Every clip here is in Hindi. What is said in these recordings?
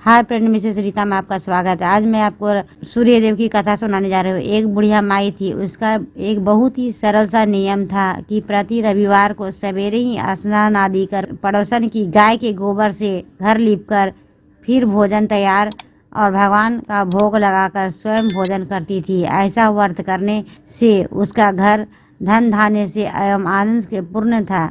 हाय फ्रेंड, मिसेस रीता में आपका स्वागत है। आज मैं आपको सूर्य देव की कथा सुनाने जा रही हूँ। एक बुढ़िया माई थी। उसका एक बहुत ही सरल सा नियम था कि प्रति रविवार को सवेरे ही स्नान आदि कर पड़ोसन की गाय के गोबर से घर लीपकर फिर भोजन तैयार और भगवान का भोग लगाकर स्वयं भोजन करती थी। ऐसा व्रत करने से उसका घर धन धान्य से एवं आनंद से पूर्ण था।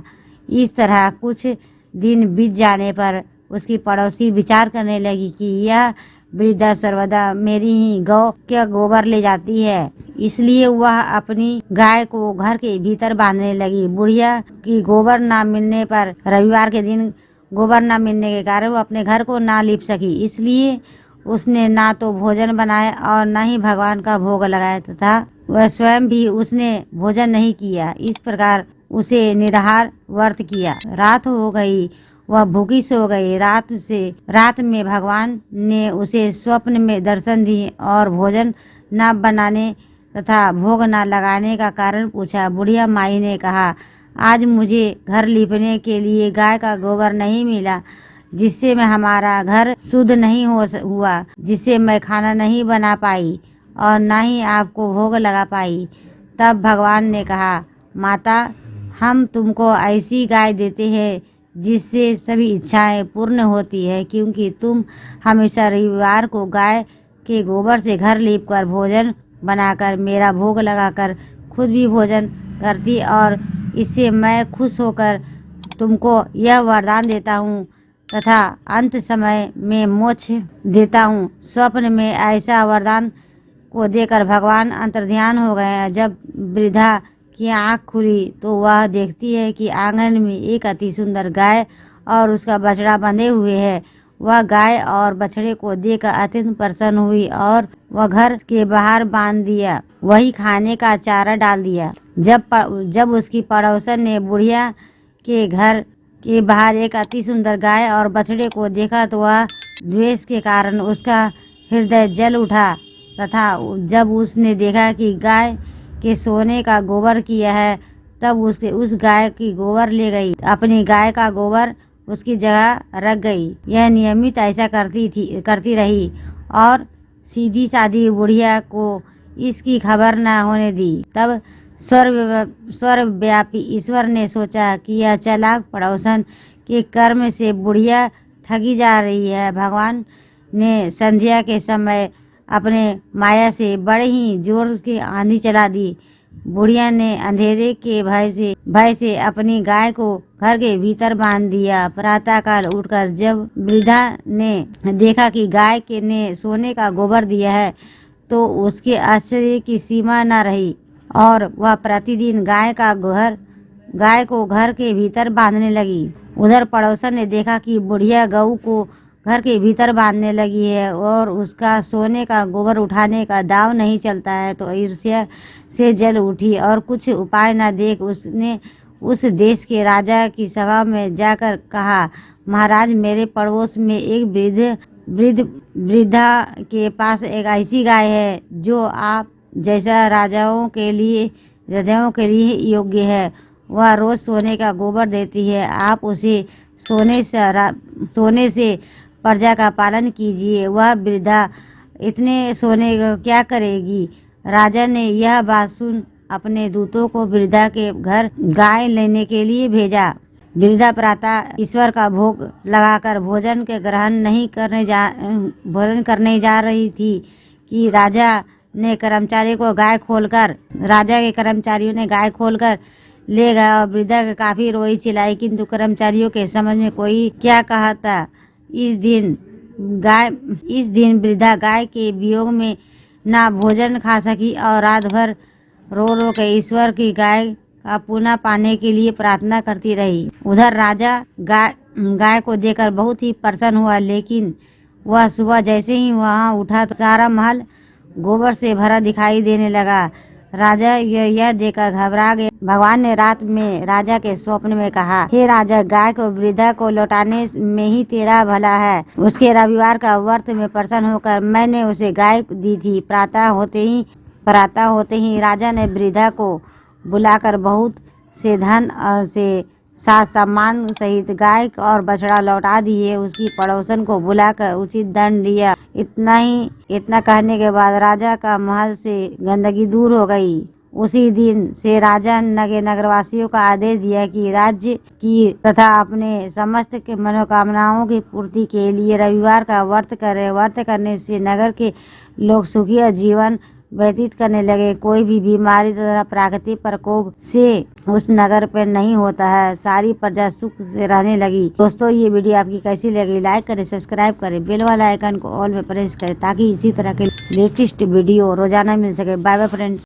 इस तरह कुछ दिन बीत जाने पर उसकी पड़ोसी विचार करने लगी कि यह वृद्धा सर्वदा मेरी ही गौ का गोबर ले जाती है, इसलिए वह अपनी गाय को घर के भीतर बांधने लगी। बुढ़िया की गोबर न मिलने पर रविवार के दिन गोबर न मिलने के कारण वो अपने घर को ना लीप सकी, इसलिए उसने ना तो भोजन बनाया और न ही भगवान का भोग लगाया तथा वह स्वयं भी उसने भोजन नहीं किया। इस प्रकार उसे निराहार व्रत किया। रात हो गई, वह भूखी सो गई। रात में भगवान ने उसे स्वप्न में दर्शन दिए और भोजन न बनाने तथा भोग न लगाने का कारण पूछा। बुढ़िया माई ने कहा, आज मुझे घर लीपने के लिए गाय का गोबर नहीं मिला, जिससे मैं हमारा घर शुद्ध नहीं हुआ, जिससे मैं खाना नहीं बना पाई और न ही आपको भोग लगा पाई। तब भगवान ने कहा, माता, हम तुमको ऐसी गाय देते हैं जिससे सभी इच्छाएं पूर्ण होती है, क्योंकि तुम हमेशा रविवार को गाय के गोबर से घर लीपकर भोजन बनाकर मेरा भोग लगाकर खुद भी भोजन करती, और इससे मैं खुश होकर तुमको यह वरदान देता हूँ तथा अंत समय में मोक्ष देता हूँ। स्वप्न में ऐसा वरदान को देकर भगवान अंतर्ध्यान हो गए। जब वृद्धा की आँख खुली तो वह देखती है कि आंगन में एक अति सुंदर गाय और उसका बछड़ा बंधे हुए है। वह गाय और बछड़े को देखकर अत्यंत प्रसन्न हुई और वह घर के बाहर बांध दिया, वही खाने का चारा डाल दिया। जब उसकी पड़ोसन ने बुढ़िया के घर के बाहर एक अति सुंदर गाय और बछड़े को देखा तो वह द्वेष के कारण उसका हृदय जल उठा तथा जब उसने देखा कि गाय के सोने का गोबर किया है, तब उस गाय की गोबर ले गई, अपनी गाय का गोबर उसकी जगह रख गई। यह नियमित ऐसा करती रही और सीधी सादी बुढ़िया को इसकी खबर न होने दी। तब सर्वव्यापी ईश्वर ने सोचा कि यह चालाक पड़ोसन के कर्म से बुढ़िया ठगी जा रही है। भगवान ने संध्या के समय अपने माया से बड़े ही जोर की आंधी चला दी। बुढ़िया ने अंधेरे के भय से अपनी गाय को घर के भीतर बांध दिया। प्रातःकाल उठकर जब वृद्धा ने देखा कि गाय के ने सोने का गोबर दिया है, तो उसके आश्चर्य की सीमा न रही और वह प्रतिदिन गाय को घर के भीतर बांधने लगी। उधर पड़ोसन ने देखा कि बुढ़िया गऊ को घर के भीतर बांधने लगी है और उसका सोने का गोबर उठाने का दाव नहीं चलता है, तो ईर्ष्या से जल उठी और कुछ उपाय न देख उसने उस देश के राजा की सभा में जाकर कहा, महाराज, मेरे पड़ोस में एक वृद्धा के पास एक ऐसी गाय है जो आप जैसा राजाओं के लिए योग्य है। वह रोज सोने का गोबर देती है। आप उसे सोने से प्रजा का पालन कीजिए। वह वृद्धा इतने सोने का क्या करेगी? राजा ने यह बात सुन अपने दूतों को वृद्धा के घर गाय लेने के लिए भेजा। वृद्धा प्रातः ईश्वर का भोग लगाकर भोजन करने जा रही थी कि राजा के कर्मचारियों ने गाय खोलकर ले गया और वृद्धा के काफी रोई चिल्लाई, किंतु कर्मचारियों के समझ में कोई क्या कहता। इस दिन वृद्धा गाय के वियोग में ना भोजन खा सकी और रात भर रो के ईश्वर की गाय का पुनः पाने के लिए प्रार्थना करती रही। उधर राजा गाय को देखकर बहुत ही प्रसन्न हुआ, लेकिन वह सुबह जैसे ही वहां उठा तो सारा महल गोबर से भरा दिखाई देने लगा। राजा यह देखकर घबरा गया। भगवान ने रात में राजा के स्वप्न में कहा, हे राजा, गाय को वृद्धा को लौटाने में ही तेरा भला है। उसके रविवार का व्रत में प्रसन्न होकर मैंने उसे गाय दी थी। प्रातः होते ही राजा ने वृद्धा को बुलाकर बहुत से धन से साथ सम्मान सहित गाय और बछड़ा लौटा दिए। उसकी पड़ोसन को बुलाकर उचित दंड दिया। इतना कहने के बाद राजा का महल से गंदगी दूर हो गई। उसी दिन से राजा ने नगरवासियों का आदेश दिया कि राज्य की तथा अपने समस्त के मनोकामनाओं की पूर्ति के लिए रविवार का व्रत करें। व्रत करने से नगर के लोग सुखी जीवन व्यतीत करने लगे। कोई भी बीमारी तथा प्राकृतिक प्रकोप से उस नगर पर नहीं होता है। सारी प्रजा सुख से रहने लगी। दोस्तों, ये वीडियो आपकी कैसी लगी? लाइक करें, सब्सक्राइब करें, बेल वाला आइकन को ऑल में प्रेस करें ताकि इसी तरह के लेटेस्ट वीडियो रोजाना मिल सके। Bye bye friends.